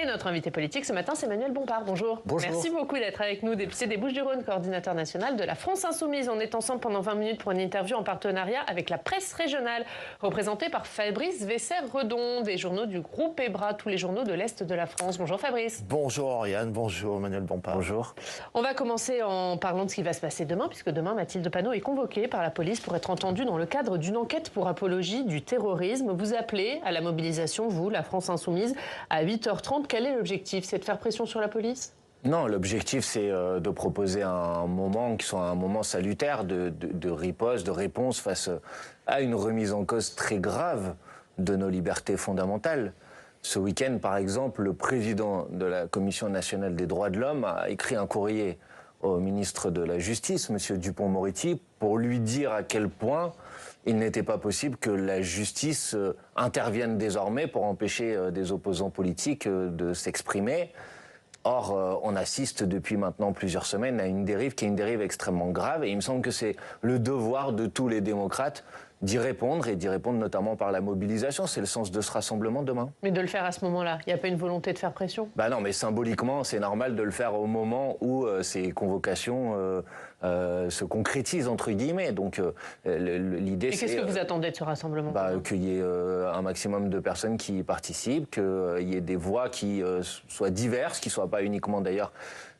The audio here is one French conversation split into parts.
Et notre invité politique ce matin, c'est Manuel Bompard. Bonjour. Bonjour. Merci beaucoup d'être avec nous, député des Bouches-du-Rhône, coordinateur national de la France Insoumise. On est ensemble pendant 20 minutes pour une interview en partenariat avec la presse régionale, représentée par Fabrice Vesser-Redon, des journaux du groupe EBRA, tous les journaux de l'Est de la France. Bonjour Fabrice. Bonjour Oriane, bonjour Manuel Bompard. Bonjour. On va commencer en parlant de ce qui va se passer demain, puisque demain, Mathilde Panot est convoquée par la police pour être entendue dans le cadre d'une enquête pour apologie du terrorisme. Vous appelez à la mobilisation, vous, la France Insoumise, à 8h30. Quel est l'objectif? C'est de faire pression sur la police? Non, l'objectif, c'est de proposer un moment qui soit un moment salutaire de riposte, de réponse face à une remise en cause très grave de nos libertés fondamentales. Ce week-end, par exemple, le président de la Commission nationale des droits de l'homme a écrit un courrier au ministre de la Justice, M. Dupond-Moretti, pour lui dire à quel point il n'était pas possible que la justice intervienne désormais pour empêcher des opposants politiques de s'exprimer. Or, on assiste depuis maintenant plusieurs semaines à une dérive qui est une dérive extrêmement grave, et il me semble que c'est le devoir de tous les démocrates d'y répondre, et d'y répondre notamment par la mobilisation. C'est le sens de ce rassemblement demain. Mais de le faire à ce moment-là, il n'y a pas une volonté de faire pression? Bah non, mais symboliquement, c'est normal de le faire au moment où ces convocations se concrétisent, entre guillemets. Donc l'idée, c'est... Et qu'est-ce que vous attendez de ce rassemblement? Qu'il y ait un maximum de personnes qui y participent, qu'il y ait des voix qui soient diverses, qui ne soient pas uniquement d'ailleurs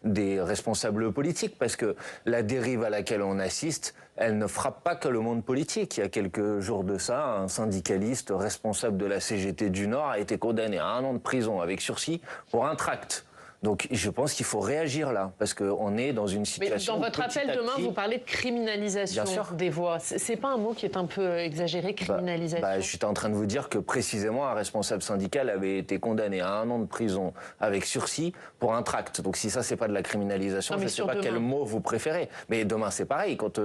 des responsables politiques, parce que la dérive à laquelle on assiste, elle ne frappe pas que le monde politique. Il y a quelques jours de ça, un syndicaliste responsable de la CGT du Nord a été condamné à 1 an de prison avec sursis pour un tract. Donc je pense qu'il faut réagir là, parce qu'on est dans une situation... Mais dans votre appel demain, vous parlez de criminalisation des voix. C'est pas un mot qui est un peu exagéré, criminalisation? Je suis en train de vous dire que précisément un responsable syndical avait été condamné à 1 an de prison avec sursis pour un tract. Donc si ça, c'est pas de la criminalisation, je ne sais pas quel mot vous préférez. Mais demain, c'est pareil. Quand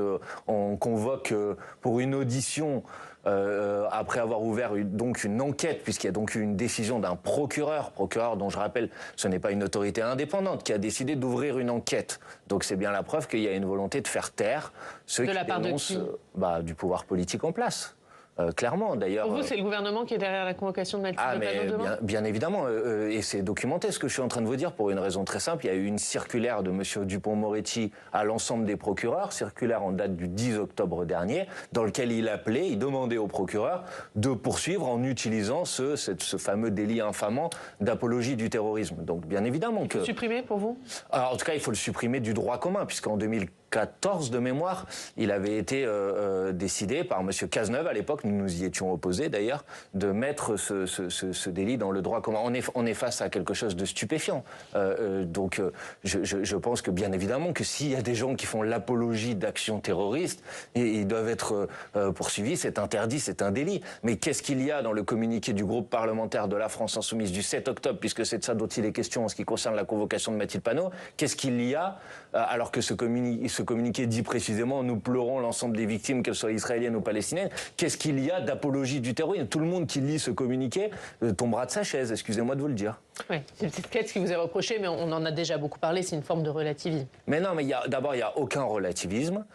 on convoque pour une audition... après avoir ouvert donc une enquête, puisqu'il y a donc eu une décision d'un procureur dont je rappelle, ce n'est pas une autorité indépendante, qui a décidé d'ouvrir une enquête. Donc c'est bien la preuve qu'il y a une volonté de faire taire ceux qui dénoncent du pouvoir politique en place. Clairement, d'ailleurs... Pour vous, c'est le gouvernement qui est derrière la convocation de Mathilde Panot demain ? Bien évidemment, et c'est documenté ce que je suis en train de vous dire pour une raison très simple. Il y a eu une circulaire de M. Dupond-Moretti à l'ensemble des procureurs, circulaire en date du 10 octobre dernier, dans lequel il demandait aux procureurs de poursuivre en utilisant ce fameux délit infamant d'apologie du terrorisme. Donc bien évidemment que... Supprimer pour vous ? Alors, en tout cas, il faut le supprimer du droit commun, puisqu'en 2014 de mémoire, il avait été décidé par M. Cazeneuve, à l'époque, nous nous y étions opposés d'ailleurs, de mettre ce délit dans le droit commun. On est face à quelque chose de stupéfiant. Donc je pense que bien évidemment que s'il y a des gens qui font l'apologie d'actions terroristes, ils doivent être poursuivis, c'est interdit, c'est un délit. Mais qu'est-ce qu'il y a dans le communiqué du groupe parlementaire de la France Insoumise du 7 octobre, puisque c'est de ça dont il est question en ce qui concerne la convocation de Mathilde Panot, qu'est-ce qu'il y a, alors que ce communiqué dit précisément « nous pleurons l'ensemble des victimes, qu'elles soient israéliennes ou palestiniennes », qu'est-ce qu'il y a d'apologie du terrorisme? Tout le monde qui lit ce communiqué tombera de sa chaise, excusez-moi de vous le dire. Oui, c'est une petite quête qui vous est reprochée, mais on en a déjà beaucoup parlé, c'est une forme de relativisme. Mais non, mais d'abord, il n'y a aucun relativisme.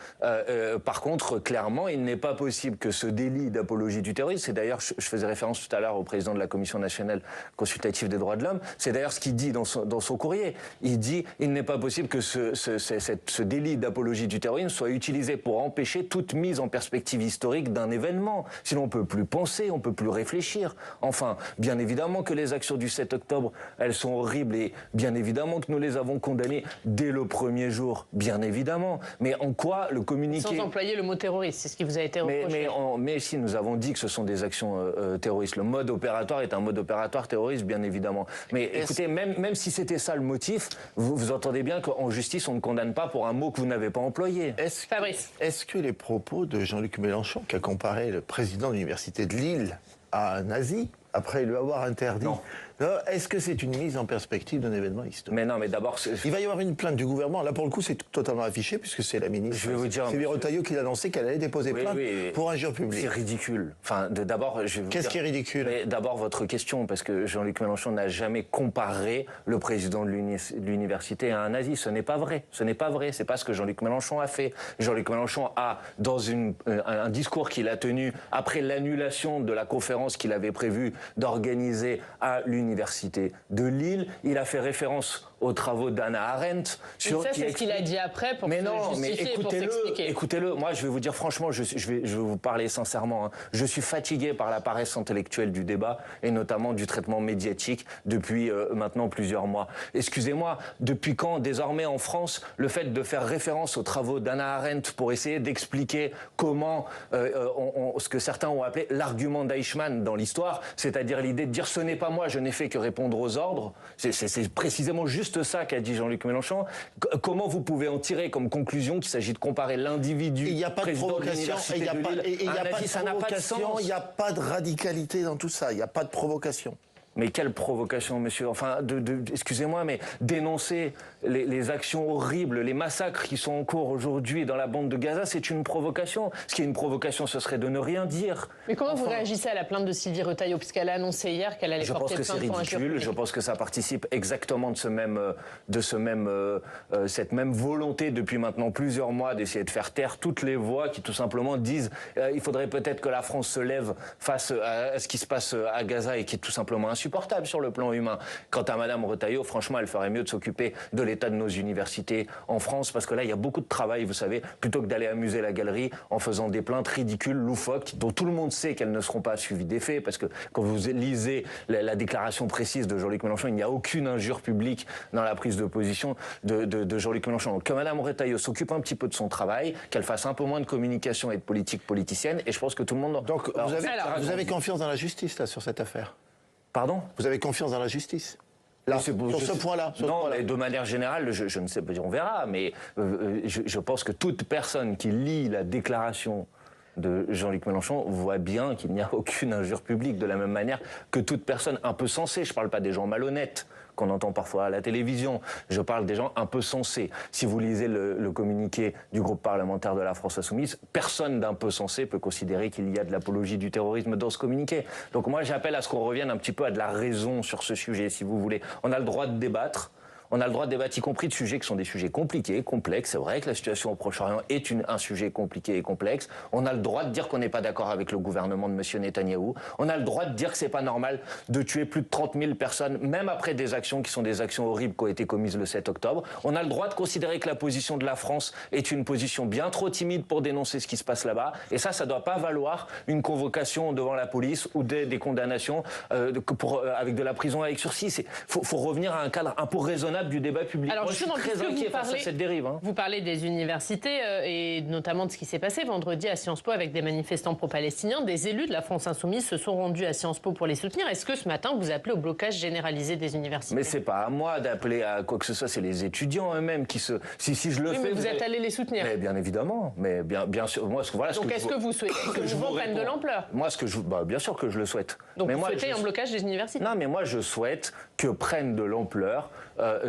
Par contre, clairement, il n'est pas possible que ce délit d'apologie du terrorisme, c'est d'ailleurs, je faisais référence tout à l'heure au président de la Commission nationale consultative des droits de l'homme, c'est d'ailleurs ce qu'il dit dans son courrier. Il dit, il n'est pas possible que ce délit d'apologie du terrorisme soit utilisé pour empêcher toute mise en perspective historique d'un événement. Sinon, on ne peut plus penser, on ne peut plus réfléchir. Enfin, bien évidemment que les actions du 7 octobre, elles sont horribles, et bien évidemment que nous les avons condamnées dès le premier jour, bien évidemment. Mais en quoi le communiqué... Sans employer le mot terroriste, c'est ce qui vous a été reproché. Mais si, nous avons dit que ce sont des actions terroristes. Le mode opératoire est un mode opératoire terroriste, bien évidemment. Mais écoutez, même si c'était ça le motif, vous entendez bien qu'en justice, on ne condamne pas pour un mot que vous n'avez pas employé. Fabrice. Est-ce que les propos de Jean-Luc Mélenchon, qui a comparé le président de l'université de Lille à un nazi, après lui avoir interdit... Non. Est-ce que c'est une mise en perspective d'un événement historique? Mais non, mais d'abord... Il va y avoir une plainte du gouvernement. Là, pour le coup, c'est totalement affiché, puisque c'est la ministre... Je vais vous dire... C'est Virotayot qui l'a annoncé qu'elle allait déposer plainte pour injure publique. C'est ridicule. Enfin, d'abord... Qu'est-ce qui est ridicule? D'abord, votre question, parce que Jean-Luc Mélenchon n'a jamais comparé le président de l'université à un nazi. Ce n'est pas vrai. Ce n'est pas vrai. C'est pas ce que Jean-Luc Mélenchon a fait. Jean-Luc Mélenchon a, dans un discours qu'il a tenu après l'annulation de la conférence qu'il avait prévue d'organiser à l'université de Lille. Il a fait référence aux travaux d'Hannah Arendt. Et ça, c'est ce qu'il a dit après pour se justifier et pour s'expliquer. Écoutez-le, moi je vais vous dire franchement, je vais vous parler sincèrement, hein. Je suis fatigué par la paresse intellectuelle du débat et notamment du traitement médiatique depuis maintenant plusieurs mois. Excusez-moi, depuis quand désormais en France, le fait de faire référence aux travaux d'Hannah Arendt pour essayer d'expliquer comment ce que certains ont appelé l'argument d'Eichmann dans l'histoire, c'est-à-dire l'idée de dire ce n'est pas moi, je n'ai fait que répondre aux ordres, c'est précisément juste ça qu'a dit Jean-Luc Mélenchon. Comment vous pouvez en tirer comme conclusion qu'il s'agit de comparer l'individu il n'y a pas de provocation, il n'y a pas de provocation, il n'y a pas de radicalité dans tout ça, il n'y a pas de provocation. Mais quelle provocation, monsieur. Enfin, excusez-moi, mais dénoncer les actions horribles, les massacres qui sont en cours aujourd'hui dans la bande de Gaza, c'est une provocation. Ce qui est une provocation, ce serait de ne rien dire. Mais comment vous réagissez à la plainte de Sylvie Retailleau, puisqu'elle a annoncé hier qu'elle allait porter plainte pour injure publique ? Je pense que c'est ridicule. Je pense que ça participe exactement cette même volonté depuis maintenant plusieurs mois d'essayer de faire taire toutes les voix qui tout simplement disent il faudrait peut-être que la France se lève face à ce qui se passe à Gaza et qui est tout simplement insupportable sur le plan humain. Quant à Madame Retailleau, franchement, elle ferait mieux de s'occuper de l'état de nos universités en France, parce que là, il y a beaucoup de travail, vous savez, plutôt que d'aller amuser la galerie en faisant des plaintes ridicules, loufoques, dont tout le monde sait qu'elles ne seront pas suivies des faits, parce que quand vous lisez la déclaration précise de Jean-Luc Mélenchon, il n'y a aucune injure publique dans la prise de position de Jean-Luc Mélenchon. Donc que Madame Retailleau s'occupe un petit peu de son travail, qu'elle fasse un peu moins de communication et de politique politicienne, et je pense que tout le monde... Donc vous avez confiance dans la justice, là, sur cette affaire ? Pardon ? Vous avez confiance dans la justice ? Là, sur ce point-là. Non, mais de manière générale, je ne sais pas, on verra, mais je pense que toute personne qui lit la déclaration de Jean-Luc Mélenchon voit bien qu'il n'y a aucune injure publique, de la même manière que toute personne un peu sensée. Je ne parle pas des gens malhonnêtes qu'on entend parfois à la télévision, je parle des gens un peu sensés. Si vous lisez le communiqué du groupe parlementaire de la France Insoumise, personne d'un peu sensé peut considérer qu'il y a de l'apologie du terrorisme dans ce communiqué. Donc moi j'appelle à ce qu'on revienne un petit peu à de la raison sur ce sujet, si vous voulez. On a le droit de débattre. On a le droit de débattre, y compris de sujets qui sont des sujets compliqués, complexes. C'est vrai que la situation au Proche-Orient est un sujet compliqué et complexe. On a le droit de dire qu'on n'est pas d'accord avec le gouvernement de M. Netanyahou. On a le droit de dire que c'est pas normal de tuer plus de 30 000 personnes, même après des actions qui sont des actions horribles qui ont été commises le 7 octobre. On a le droit de considérer que la position de la France est une position bien trop timide pour dénoncer ce qui se passe là-bas. Et ça doit pas valoir une convocation devant la police ou des condamnations avec de la prison avec sursis. Faut revenir à un cadre un peu raisonnable du débat public. Alors, moi, je suis très inquiet face à cette dérive. Hein. Vous parlez des universités et notamment de ce qui s'est passé vendredi à Sciences Po avec des manifestants pro-palestiniens. Des élus de la France Insoumise se sont rendus à Sciences Po pour les soutenir. Est-ce que ce matin, vous appelez au blocage généralisé des universités ? Mais c'est pas à moi d'appeler à quoi que ce soit, c'est les étudiens eux-mêmes qui se... Si je le fais... Mais vous êtes allé les soutenir. Mais bien évidemment. Mais bien sûr. Moi, voilà, donc est-ce que vous souhaitez que le mouvement prenne de l'ampleur ? Moi, bien sûr que je le souhaite. Donc mais vous moi, souhaitez un blocage des universités ? Non, mais moi je souhaite que prennent de l'ampleur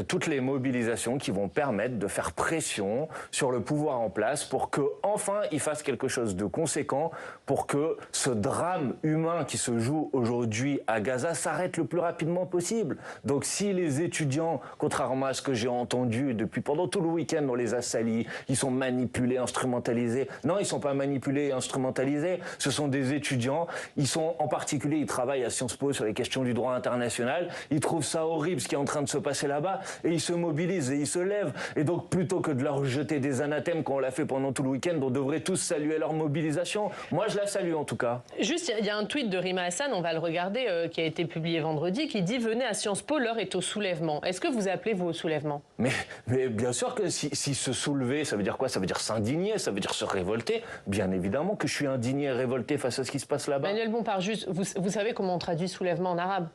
toutes les mobilisations qui vont permettre de faire pression sur le pouvoir en place pour que enfin il fasse quelque chose de conséquent, pour que ce drame humain qui se joue aujourd'hui à Gaza s'arrête le plus rapidement possible. Donc si les étudiants, contrairement à ce que j'ai entendu depuis pendant tout le week-end, on les a salis, ils sont manipulés, instrumentalisés. Non, ils sont pas manipulés et instrumentalisés. Ce sont des étudiants. Ils sont en particulier, ils travaillent à Sciences Po sur les questions du droit international. Ils trouvent ça horrible ce qui est en train de se passer là-bas et ils se mobilisent et ils se lèvent. Et donc plutôt que de leur jeter des anathèmes comme on l'a fait pendant tout le week-end, on devrait tous saluer leur mobilisation. Moi je la salue en tout cas. Juste, il y a un tweet de Rima Hassan, on va le regarder, qui a été publié vendredi, qui dit « Venez à Sciences Po, l'heure est au soulèvement ». Est-ce que vous appelez vous au soulèvement ? Mais bien sûr que si se soulever, ça veut dire quoi ? Ça veut dire s'indigner, ça veut dire se révolter. Bien évidemment que je suis indigné et révolté face à ce qui se passe là-bas. Manuel Bompard, juste, vous savez comment on traduit soulèvement en arabe ?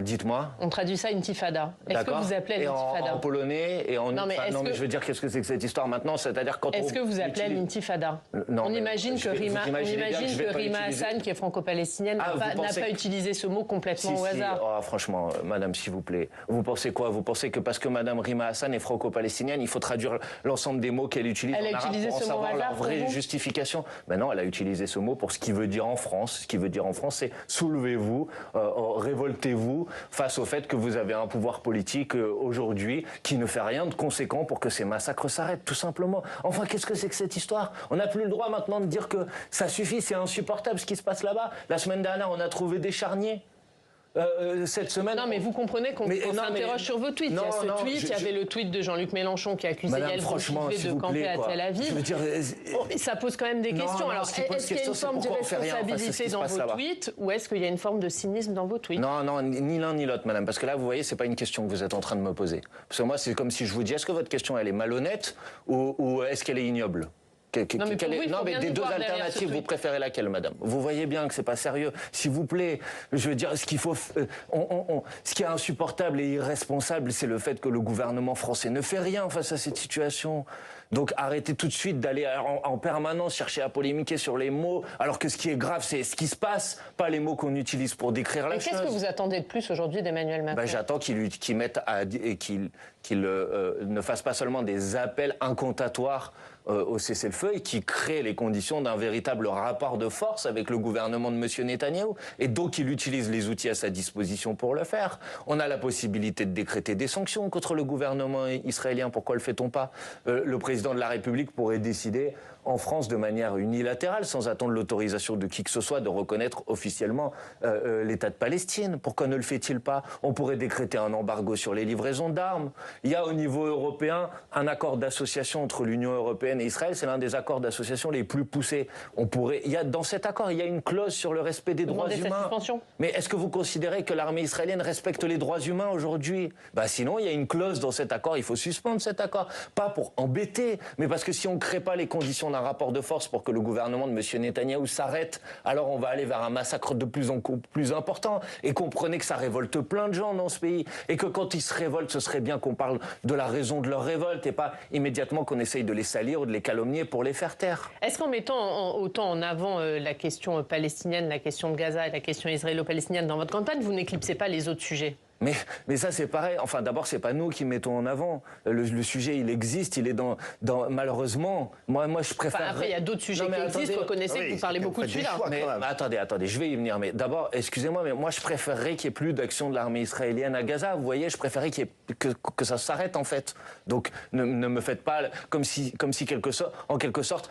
Dites-moi. On traduit ça intifada. Est-ce que vous appelez à l'intifada ? En polonais et en... Non, mais, mais je veux dire, qu'est-ce que c'est que cette histoire maintenant ? C'est-à-dire quand est-ce que vous appelez à l'intifada ? On imagine que Rima Hassan, qui est franco-palestinienne, n'a pas utilisé ce mot complètement au hasard. Oh, franchement, madame, s'il vous plaît. Vous pensez quoi ? Vous pensez que parce que madame Rima Hassan est franco-palestinienne, il faut traduire l'ensemble des mots qu'elle utilise en arabe pour en savoir leur vraie justification ? Ben non, elle a utilisé ce mot pour ce qu'il veut dire en France. Ce qui veut dire en France, c'est soulevez-vous, révoltez-vous face au fait que vous avez un pouvoir politique aujourd'hui qui ne fait rien de conséquent pour que ces massacres s'arrêtent, tout simplement. Enfin, qu'est-ce que c'est que cette histoire ? On n'a plus le droit maintenant de dire que ça suffit, c'est insupportable ce qui se passe là-bas. La semaine dernière, on a trouvé des charniers. cette semaine. Non, mais vous comprenez qu'on s'interroge sur vos tweets. Il y a ce tweet, il y avait le tweet de Jean-Luc Mélenchon qui accusait Yael Braun-Pivet de camper à Tel Aviv. Je veux dire, ça pose quand même des questions. Alors, est-ce qu'il y a une forme d'irresponsabilité dans vos tweets ou est-ce qu'il y a une forme de cynisme dans vos tweets? Non, ni l'un ni l'autre, madame. Parce que là, vous voyez, c'est pas une question que vous êtes en train de me poser. Parce que moi, c'est comme si je vous dis, est-ce que votre question, elle est malhonnête ou est-ce qu'elle est ignoble? Mais des deux alternatives, vous préférez laquelle, madame? Vous voyez bien que c'est pas sérieux. S'il vous plaît, je veux dire, ce qu'il faut, ce qui est insupportable et irresponsable, c'est le fait que le gouvernement français ne fait rien face à cette situation. Donc arrêtez tout de suite d'aller en permanence chercher à polémiquer sur les mots, alors que ce qui est grave, c'est ce qui se passe, pas les mots qu'on utilise pour décrire la chose. Qu'est-ce que vous attendez de plus aujourd'hui d'Emmanuel Macron? J'attends qu'il ne fasse pas seulement des appels incantatoires au cessez-le-feu et qui crée les conditions d'un véritable rapport de force avec le gouvernement de M. Netanyahou. Et donc, il utilise les outils à sa disposition pour le faire. On a la possibilité de décréter des sanctions contre le gouvernement israélien. Pourquoi le fait-on pas? Le président de la République pourrait décider en France de manière unilatérale, sans attendre l'autorisation de qui que ce soit, de reconnaître officiellement l'État de Palestine. Pourquoi ne le fait-il pas? On pourrait décréter un embargo sur les livraisons d'armes. Il y a au niveau européen un accord d'association entre l'Union européenne et Israël. C'est l'un des accords d'association les plus poussés. Dans cet accord, il y a une clause sur le respect des droits humains. Mais est-ce que vous considérez que l'armée israélienne respecte les droits humains aujourd'hui? Sinon, il y a une clause dans cet accord. Il faut suspendre cet accord. Pas pour embêter, mais parce que si on ne crée pas les conditions d'un rapport de force pour que le gouvernement de M. Netanyahou s'arrête, alors on va aller vers un massacre de plus en plus important. Et comprenez que ça révolte plein de gens dans ce pays. Et que quand ils se révoltent, ce serait bien qu'on parle de la raison de leur révolte et pas immédiatement qu'on essaye de les salir ou de les calomnier pour les faire taire. Est-ce qu'en mettant autant en avant la question palestinienne, la question de Gaza et la question israélo-palestinienne dans votre campagne, vous n'éclipsez pas les autres sujets? Mais ça, c'est pareil. Enfin, d'abord, c'est pas nous qui mettons en avant. Le sujet, il existe, il est dans malheureusement, moi, je préfère... après, il y a d'autres sujets qui existent. Reconnaissez que vous parlez beaucoup de celui-là. Mais attendez, je vais y venir. Mais d'abord, excusez-moi, mais moi, je préférerais qu'il n'y ait plus d'action de l'armée israélienne à Gaza. Vous voyez, je préférerais que ça s'arrête, en fait. Donc, ne me faites pas comme si en quelque sorte,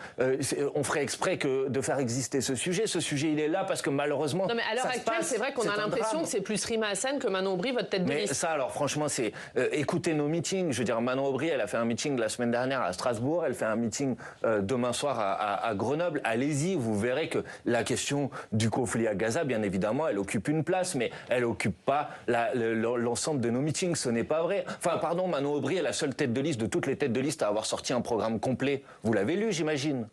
on ferait exprès de faire exister ce sujet. Ce sujet, il est là parce que malheureusement... Non, mais à l'heure actuelle, c'est vrai qu'on a l'impression que c'est plus Rima Hassan que Manon Aubry, votre tête de liste. Mais ça, alors franchement, c'est écoutez nos meetings. Je veux dire, Manon Aubry, elle a fait un meeting la semaine dernière à Strasbourg, elle fait un meeting demain soir à Grenoble. Allez-y, vous verrez que la question du conflit à Gaza, bien évidemment, elle occupe une place, mais elle occupe pas l'ensemble de nos meetings. Ce n'est pas vrai. Enfin, pardon, Manon Aubry est la seule tête de liste de toutes les têtes de liste à avoir sorti un programme complet. Vous l'avez lu, j'imagine.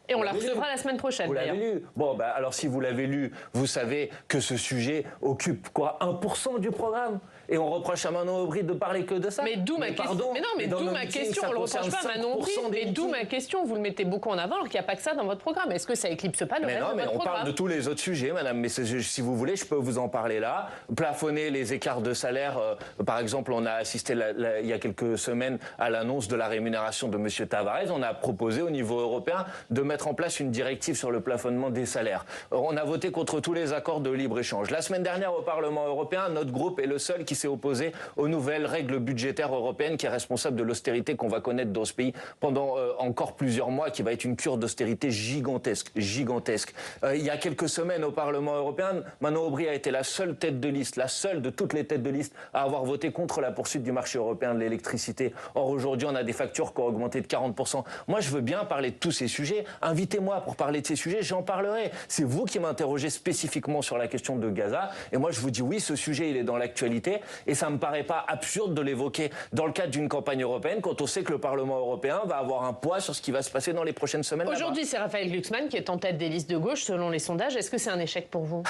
Et on la recevra la semaine prochaine, vous l'avez lu? Bon, alors si vous l'avez lu, vous savez que ce sujet occupe quoi, 1% du programme? Et on reproche à Manon Aubry de parler que de ça. Mais d'où ma question. Mais non, mais d'où ma question. On le reproche pas à Manon Aubry. Mais d'où ma question. Vous le mettez beaucoup en avant alors qu'il n'y a pas que ça dans votre programme. Est-ce que ça éclipse pas le reste de votre programme? On parle de tous les autres sujets, madame. Mais si vous voulez, je peux vous en parler là. Plafonner les écarts de salaire. Par exemple, on a assisté il y a quelques semaines à l'annonce de la rémunération de M. Tavares. On a proposé au niveau européen de mettre en place une directive sur le plafonnement des salaires. On a voté contre tous les accords de libre-échange. La semaine dernière, au Parlement européen, notre groupe est le seul qui s'est opposé aux nouvelles règles budgétaires européennes, qui est responsable de l'austérité qu'on va connaître dans ce pays pendant encore plusieurs mois, qui va être une cure d'austérité gigantesque. Il y a quelques semaines au Parlement européen, Manon Aubry a été la seule tête de liste, la seule de toutes les têtes de liste à avoir voté contre la poursuite du marché européen de l'électricité. Or, aujourd'hui, on a des factures qui ont augmenté de 40%. Moi, je veux bien parler de tous ces sujets. Invitez-moi pour parler de ces sujets, j'en parlerai. C'est vous qui m'interrogez spécifiquement sur la question de Gaza. Et moi, je vous dis oui, ce sujet, il est dans l'actualité. Et ça me paraît pas absurde de l'évoquer dans le cadre d'une campagne européenne quand on sait que le Parlement européen va avoir un poids sur ce qui va se passer dans les prochaines semaines. Aujourd'hui, c'est Raphaël Glucksmann qui est en tête des listes de gauche selon les sondages. Est-ce que c'est un échec pour vous?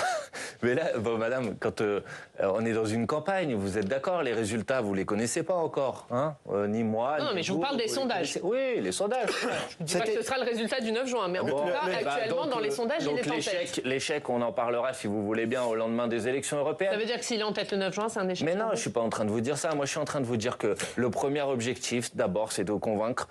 Mais là, madame, quand on est dans une campagne, vous êtes d'accord, les résultats, vous les connaissez pas encore, hein? Ni moi, non, ni mais je vous parle des sondages. Oui, les sondages. Je ne dis pas que ce sera le résultat du 9 juin, mais en tout cas, actuellement, dans les sondages, il est en tête. L'échec, on en parlera, si vous voulez bien, au lendemain des élections européennes. Ça veut dire que s'il est en tête le 9 juin, c'est un échec? Mais non, je suis pas en train de vous dire ça. Moi, je suis en train de vous dire que le premier objectif, d'abord, c'est de convaincre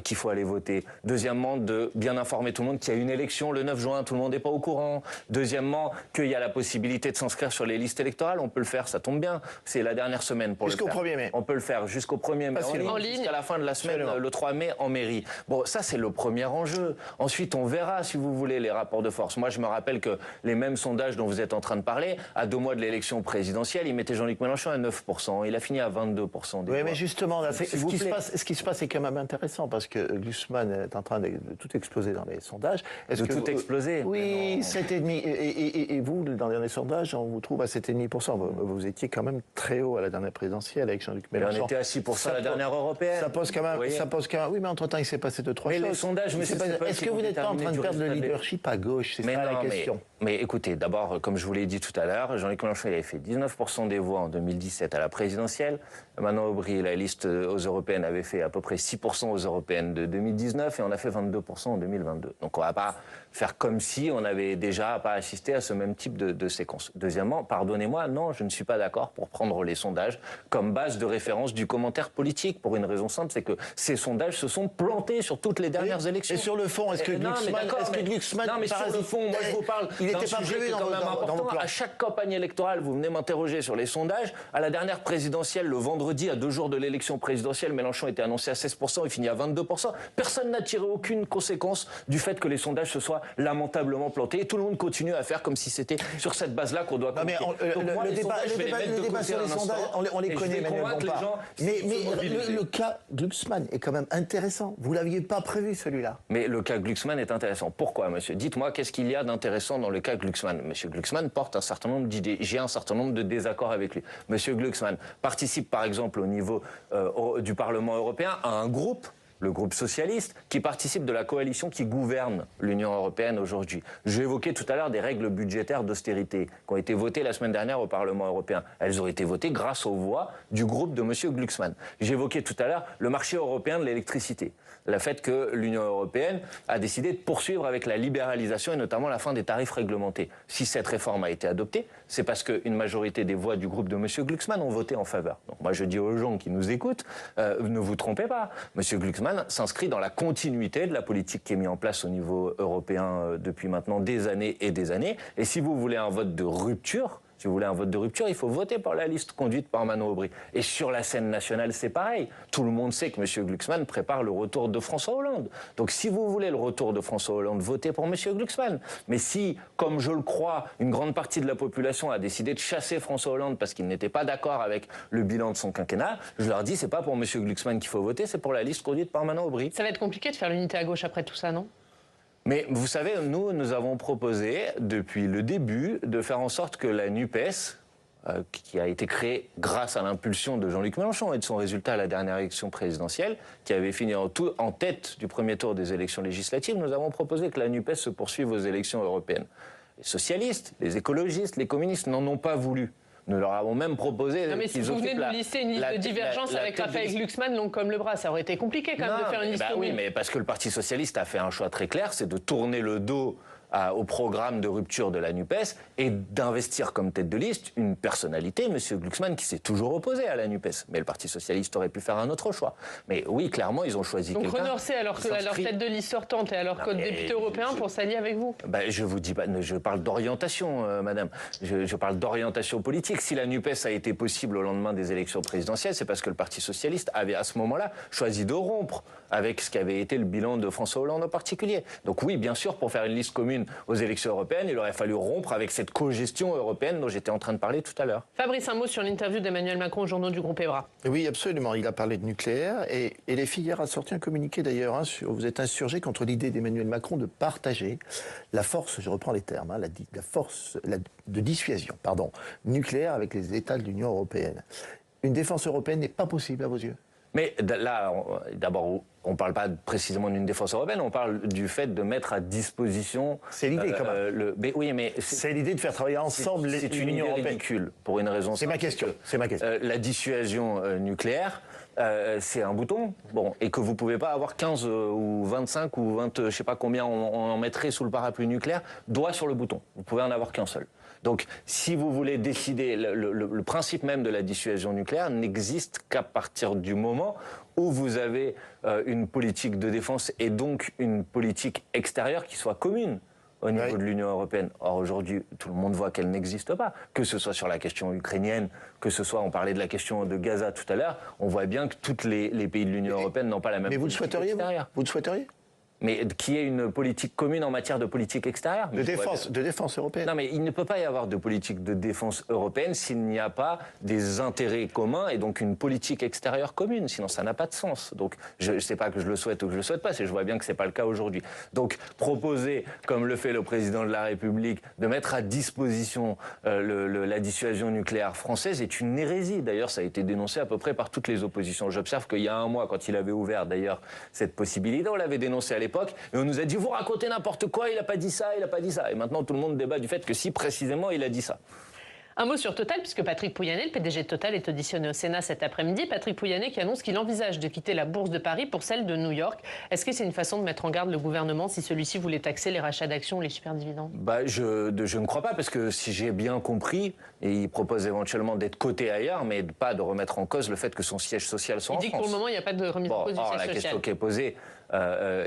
qu'il faut aller voter. Deuxièmement, de bien informer tout le monde qu'il y a une élection le 9 juin, tout le monde n'est pas au courant. Deuxièmement, qu'il y a la possibilité de s'inscrire sur les listes électorales. On peut le faire, ça tombe bien. C'est la dernière semaine pour le faire. Jusqu'au 1er mai. On peut le faire jusqu'au 1er mai en ligne. Jusqu'à la fin de la semaine, le 3 mai, en mairie. Bon, ça, c'est le premier enjeu. Ensuite, on verra, si vous voulez, les rapports de force. Moi, je me rappelle que les mêmes sondages dont vous êtes en train de parler, à 2 mois de l'élection présidentielle, ils mettaient Jean-Luc Mélenchon à 9%. Il a fini à 22% des voix. Oui, mais justement, là, ce qui se passe est quand même intéressant, parce que Glucksmann est en train de tout exploser dans les sondages. Tout exploser? Oui, 7,5%. Et vous, dans les derniers sondages, on vous trouve à 7,5%. Vous étiez quand même très haut à la dernière présidentielle avec Jean-Luc Mélenchon. On était à 6% à la dernière européenne. Ça pose quand même... Oui, mais entre-temps, il s'est passé 2-3 choses. Mais les sondages... Est-ce que vous n'êtes pas en train de perdre le leadership à gauche? C'est ça la question. Mais écoutez, d'abord, comme je vous l'ai dit tout à l'heure, Jean-Luc Mélenchon, il avait fait 19% des voix en 2017 à la présidentielle. Manon Aubry, la liste aux européennes, avait fait à peu près 6% aux européennes de 2019 et on a fait 22% en 2022. Donc on ne va pas faire comme si on avait déjà pas assisté à ce même type de séquence. Deuxièmement, pardonnez-moi, non, je ne suis pas d'accord pour prendre les sondages comme base de référence du commentaire politique, pour une raison simple, c'est que ces sondages se sont plantés sur toutes les dernières élections. Et sur le fond, est-ce que Glucksmann... Non, mais sur le fond, moi je vous parle d'un sujet qui est quand même important. À chaque campagne électorale, vous venez m'interroger sur les sondages. À la dernière présidentielle, le vendredi, à 2 jours de l'élection présidentielle, Mélenchon était annoncé à 16%, il finit à 22%. Personne n'a tiré aucune conséquence du fait que les sondages se soient lamentablement plantés. Et tout le monde continue à faire comme si c'était sur cette base-là qu'on doit communiquer. Le débat sur les sondages, on les connaît, Emmanuel Bompard. Mais le cas Glucksmann est quand même intéressant. Vous ne l'aviez pas prévu, celui-là. Mais le cas Glucksmann est intéressant. Pourquoi, monsieur? Dites-moi, qu'est-ce qu'il y a d'intéressant dans le cas Glucksmann? Monsieur Glucksmann porte un certain nombre d'idées. J'ai un certain nombre de désaccords avec lui. Monsieur Glucksmann participe, par exemple, au niveau du Parlement européen, à un groupe, le groupe socialiste, qui participe de la coalition qui gouverne l'Union européenne aujourd'hui. J'ai évoqué tout à l'heure des règles budgétaires d'austérité qui ont été votées la semaine dernière au Parlement européen. Elles ont été votées grâce aux voix du groupe de monsieur Glucksmann. J'ai évoqué tout à l'heure le marché européen de l'électricité. Le fait que l'Union européenne a décidé de poursuivre avec la libéralisation et notamment la fin des tarifs réglementés. Si cette réforme a été adoptée, c'est parce qu'une majorité des voix du groupe de M. Glucksmann ont voté en faveur. Donc moi je dis aux gens qui nous écoutent, ne vous trompez pas. M. Glucksmann s'inscrit dans la continuité de la politique qui est mise en place au niveau européen depuis maintenant des années et des années. Et si vous voulez un vote de rupture, il faut voter par la liste conduite par Manon Aubry. Et sur la scène nationale, c'est pareil. Tout le monde sait que M. Glucksmann prépare le retour de François Hollande. Donc si vous voulez le retour de François Hollande, votez pour M. Glucksmann. Mais si, comme je le crois, une grande partie de la population a décidé de chasser François Hollande parce qu'il n'était pas d'accord avec le bilan de son quinquennat, je leur dis, c'est pas pour M. Glucksmann qu'il faut voter, c'est pour la liste conduite par Manon Aubry. Ça va être compliqué de faire l'unité à gauche après tout ça, non ? Mais vous savez, nous avons proposé, depuis le début, de faire en sorte que la NUPES, qui a été créée grâce à l'impulsion de Jean-Luc Mélenchon et de son résultat à la dernière élection présidentielle, qui avait fini en tête du premier tour des élections législatives, nous avons proposé que la NUPES se poursuive aux élections européennes. Les socialistes, les écologistes, les communistes n'en ont pas voulu. Nous leur avons même proposé... Non mais si vous venez de nous lister une liste de divergence avec Raphaël Glucksmann long comme le bras, ça aurait été compliqué quand même de faire une liste commune. Oui, mais parce que le Parti socialiste a fait un choix très clair, c'est de tourner le dos au programme de rupture de la NUPES et d'investir comme tête de liste une personnalité, M. Glucksmann, qui s'est toujours opposé à la NUPES. Mais le Parti socialiste aurait pu faire un autre choix. Mais oui, clairement, ils ont choisi quelqu'un... Donc renoncer à leur tête de liste sortante et à leur code député européen pour s'allier avec vous? Je vous dis pas, je parle d'orientation, madame. Je parle d'orientation politique. Si la NUPES a été possible au lendemain des élections présidentielles, c'est parce que le Parti socialiste avait à ce moment-là choisi de rompre avec ce qu'avait été le bilan de François Hollande en particulier. Donc oui, bien sûr, pour faire une liste commune aux élections européennes, il aurait fallu rompre avec cette co-gestion européenne dont j'étais en train de parler tout à l'heure. Fabrice, un mot sur l'interview d'Emmanuel Macron au journaux du groupe EBRA. Oui, absolument. Il a parlé de nucléaire et Les Figaro a sorti un communiqué d'ailleurs. Vous êtes insurgé contre l'idée d'Emmanuel Macron de partager la force, je reprends les termes, la force de dissuasion nucléaire avec les États de l'Union européenne. Une défense européenne n'est pas possible à vos yeux? Mais là, d'abord, on ne parle pas précisément d'une défense européenne, on parle du fait de mettre à disposition... C'est l'idée, quand même. C'est l'idée de faire travailler ensemble l'Union européenne. C'est une idée ridicule, pour une raison simple. C'est ma question. La dissuasion nucléaire, c'est un bouton, et que vous ne pouvez pas avoir 15 ou 25 ou 20, je ne sais pas combien on en mettrait sous le parapluie nucléaire, doigt sur le bouton. Vous pouvez en avoir qu'un seul. Donc, si vous voulez décider, le principe même de la dissuasion nucléaire n'existe qu'à partir du moment où vous avez une politique de défense et donc une politique extérieure qui soit commune au niveau de l'Union européenne. Or, aujourd'hui, tout le monde voit qu'elle n'existe pas. Que ce soit sur la question ukrainienne, que ce soit, on parlait de la question de Gaza tout à l'heure, on voit bien que tous les pays de l'Union européenne n'ont pas la même politique extérieure. Vous le souhaiteriez? mais qu'il y ait une politique commune en matière de politique extérieure. De défense européenne. Non, mais il ne peut pas y avoir de politique de défense européenne s'il n'y a pas des intérêts communs et donc une politique extérieure commune. Sinon, ça n'a pas de sens. Donc, je ne sais pas que je le souhaite ou que je le souhaite pas, je vois bien que c'est pas le cas aujourd'hui. Donc, proposer, comme le fait le président de la République, de mettre à disposition la dissuasion nucléaire française est une hérésie. D'ailleurs, ça a été dénoncé à peu près par toutes les oppositions. J'observe qu'il y a un mois, quand il avait ouvert d'ailleurs cette possibilité, on l'avait dénoncé à l'époque et on nous a dit vous racontez n'importe quoi, il n'a pas dit ça, il n'a pas dit ça. Et maintenant tout le monde débat du fait que si précisément il a dit ça. Un mot sur Total, puisque Patrick Pouyanné, le PDG de Total, est auditionné au Sénat cet après-midi. Patrick Pouyanné qui annonce qu'il envisage de quitter la bourse de Paris pour celle de New York. Est-ce que c'est une façon de mettre en garde le gouvernement si celui-ci voulait taxer les rachats d'actions ou les superdividendes? Je ne crois pas, parce que si j'ai bien compris, il propose éventuellement d'être coté ailleurs, mais pas de remettre en cause le fait que son siège social soit en France. Il dit que pour le moment, il n'y a pas de remise en cause du siège social. La question qui est posée,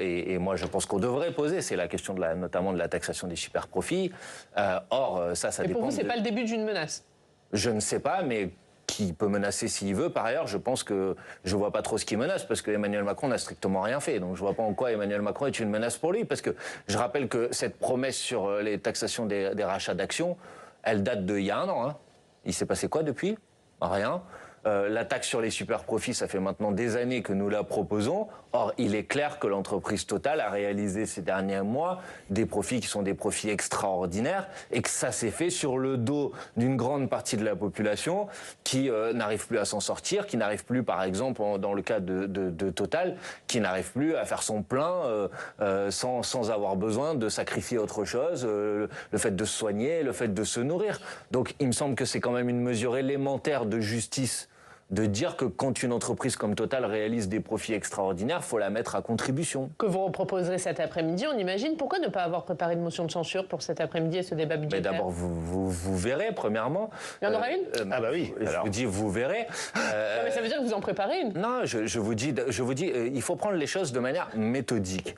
et moi je pense qu'on devrait poser, c'est la question notamment de la taxation des super-profits. Ça Et dépend. pour vous, ce n'est pas le début d'une menace? Je ne sais pas, mais qui peut menacer s'il veut. Par ailleurs, je pense que je ne vois pas trop ce qui menace, parce que Emmanuel Macron n'a strictement rien fait. Donc je ne vois pas en quoi Emmanuel Macron est une menace pour lui. Parce que je rappelle que cette promesse sur les taxations des rachats d'actions, elle date d'il y a un an. Hein. Il s'est passé quoi depuis? Rien. La taxe sur les super-profits, ça fait maintenant des années que nous la proposons. Or, il est clair que l'entreprise Total a réalisé ces derniers mois des profits qui sont des profits extraordinaires et que ça s'est fait sur le dos d'une grande partie de la population qui n'arrive plus à s'en sortir, qui n'arrive plus, par exemple, dans le cas de Total, qui n'arrive plus à faire son plein sans avoir besoin de sacrifier autre chose, le fait de se soigner, le fait de se nourrir. Donc, il me semble que c'est quand même une mesure élémentaire de justice de dire que quand une entreprise comme Total réalise des profits extraordinaires, il faut la mettre à contribution. Que vous proposerez cet après-midi, on imagine. Pourquoi ne pas avoir préparé de motion de censure pour cet après-midi et ce débat budgétaire? Mais d'abord, vous verrez, premièrement. Il y en aura une? Ah bah oui. Je vous dis, vous verrez. Non, mais ça veut dire que vous en préparez une? Non, je vous dis, il faut prendre les choses de manière méthodique.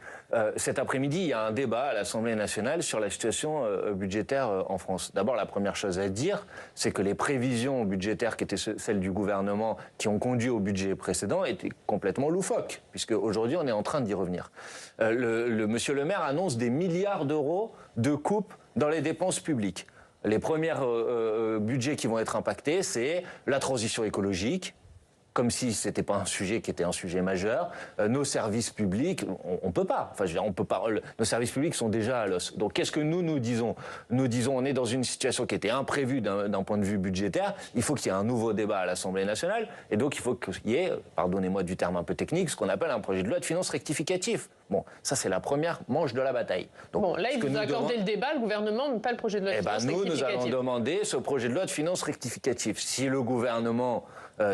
Cet après-midi, il y a un débat à l'Assemblée nationale sur la situation budgétaire en France. D'abord, la première chose à dire, c'est que les prévisions budgétaires qui étaient celles du gouvernement, qui ont conduit au budget précédent, étaient complètement loufoques, puisque aujourd'hui on est en train d'y revenir. Monsieur le maire annonce des milliards d'euros de coupes dans les dépenses publiques. Les premiers budgets qui vont être impactés, c'est la transition écologique, comme si ce n'était pas un sujet qui était un sujet majeur. Nos services publics, on ne peut pas. Enfin, je veux dire, on peut pas. Nos services publics sont déjà à l'os. Donc, qu'est-ce que nous disons? Nous disons, on est dans une situation qui était imprévue d'un point de vue budgétaire. Il faut qu'il y ait un nouveau débat à l'Assemblée nationale. Et donc, il faut qu'il y ait, pardonnez-moi du terme un peu technique, ce qu'on appelle un projet de loi de finances rectificatif. Bon, ça, c'est la première manche de la bataille. Donc, bon, là, il vous a accordé le débat, le gouvernement, mais pas le projet de loi de finances rectificatif. Nous allons demander ce projet de loi de finances rectificatif. Si le gouvernement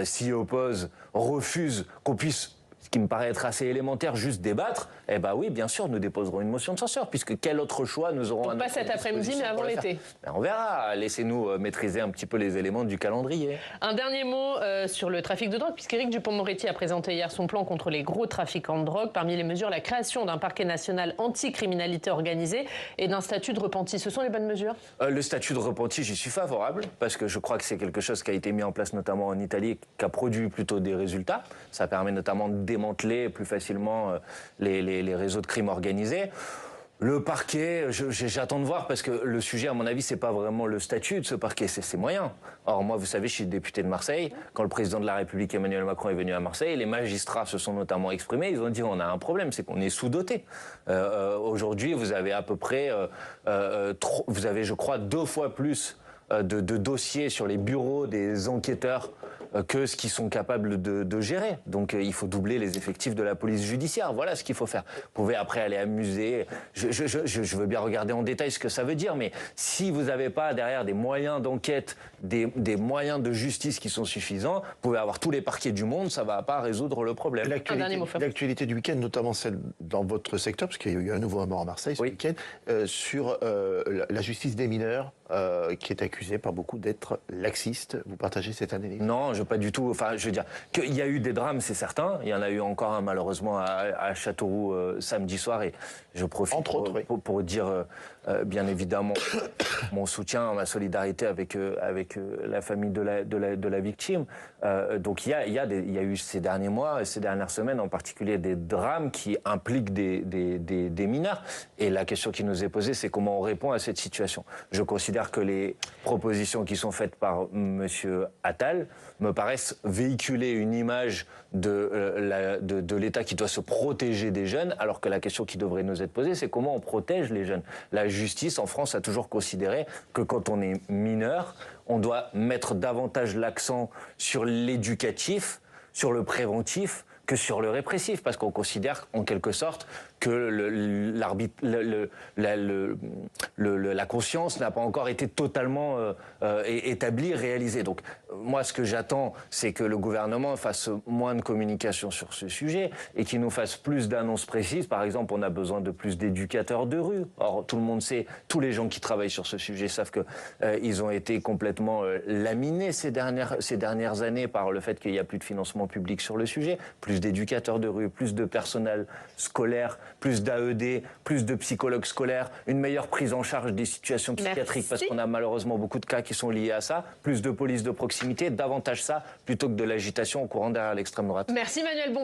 s'y oppose, refuse qu'on puisse, ce qui me paraît être assez élémentaire, juste débattre, eh bien oui, bien sûr, nous déposerons une motion de censure, puisque quel autre choix nous aurons à notre disposition? Pas cet après-midi, mais avant l'été. On verra, laissez-nous maîtriser un petit peu les éléments du calendrier. Un dernier mot sur le trafic de drogue, puisqu'Éric Dupond-Moretti a présenté hier son plan contre les gros trafiquants de drogue. Parmi les mesures, la création d'un parquet national anti-criminalité organisée et d'un statut de repenti. Ce sont les bonnes mesures? Le statut de repenti, j'y suis favorable, parce que je crois que c'est quelque chose qui a été mis en place notamment en Italie, et qui a produit plutôt des résultats. Ça permet notamment de démanteler plus facilement les réseaux de crimes organisés. Le parquet, j'attends de voir, parce que le sujet, à mon avis, c'est pas vraiment le statut de ce parquet, c'est ses moyens. Or, moi, vous savez, je suis député de Marseille. Quand le président de la République, Emmanuel Macron, est venu à Marseille, les magistrats se sont notamment exprimés. Ils ont dit, on a un problème, c'est qu'on est sous-doté. Aujourd'hui, vous avez à peu près, vous avez, je crois, 2 fois plus de dossiers sur les bureaux des enquêteurs que ce qu'ils sont capables de gérer. Donc il faut doubler les effectifs de la police judiciaire. Voilà ce qu'il faut faire. Vous pouvez après aller amuser. Je veux bien regarder en détail ce que ça veut dire, mais si vous n'avez pas derrière des moyens d'enquête, des moyens de justice qui sont suffisants, vous pouvez avoir tous les parquets du monde, ça ne va pas résoudre le problème. L'actualité du week-end, notamment celle dans votre secteur, parce qu'il y a eu un nouveau mort à Marseille ce week-end, sur la justice des mineurs, qui est accusée par beaucoup d'être laxiste. Vous partagez cette analyse? Non, pas du tout. Enfin, je veux dire qu'il y a eu des drames, c'est certain. Il y en a eu encore un, malheureusement, à Châteauroux samedi soir. Et je profite pour dire bien évidemment mon soutien, ma solidarité avec la famille de la victime. Donc il y a eu ces derniers mois, ces dernières semaines en particulier, des drames qui impliquent des mineurs. Et la question qui nous est posée, c'est comment on répond à cette situation. Je considère que les propositions qui sont faites par M. Attal me paraissent véhiculer une image de l'État qui doit se protéger des jeunes, alors que la question qui devrait nous être posée, c'est comment on protège les jeunes. La justice en France a toujours considéré que quand on est mineur, on doit mettre davantage l'accent sur l'éducatif, sur le préventif, que sur le répressif, parce qu'on considère en quelque sorte que la conscience n'a pas encore été totalement établie, réalisée. Donc moi, ce que j'attends, c'est que le gouvernement fasse moins de communication sur ce sujet et qu'il nous fasse plus d'annonces précises. Par exemple, on a besoin de plus d'éducateurs de rue. Or, tout le monde sait, tous les gens qui travaillent sur ce sujet savent que ils ont été complètement laminés ces dernières années par le fait qu'il n'y a plus de financement public sur le sujet. Plus d'éducateurs de rue, plus de personnel scolaire, plus d'AED, plus de psychologues scolaires, une meilleure prise en charge des situations psychiatriques, parce qu'on a malheureusement beaucoup de cas qui sont liés à ça, plus de police de proximité, davantage ça, plutôt que de l'agitation au courant derrière l'extrême droite. Merci Manuel Bon.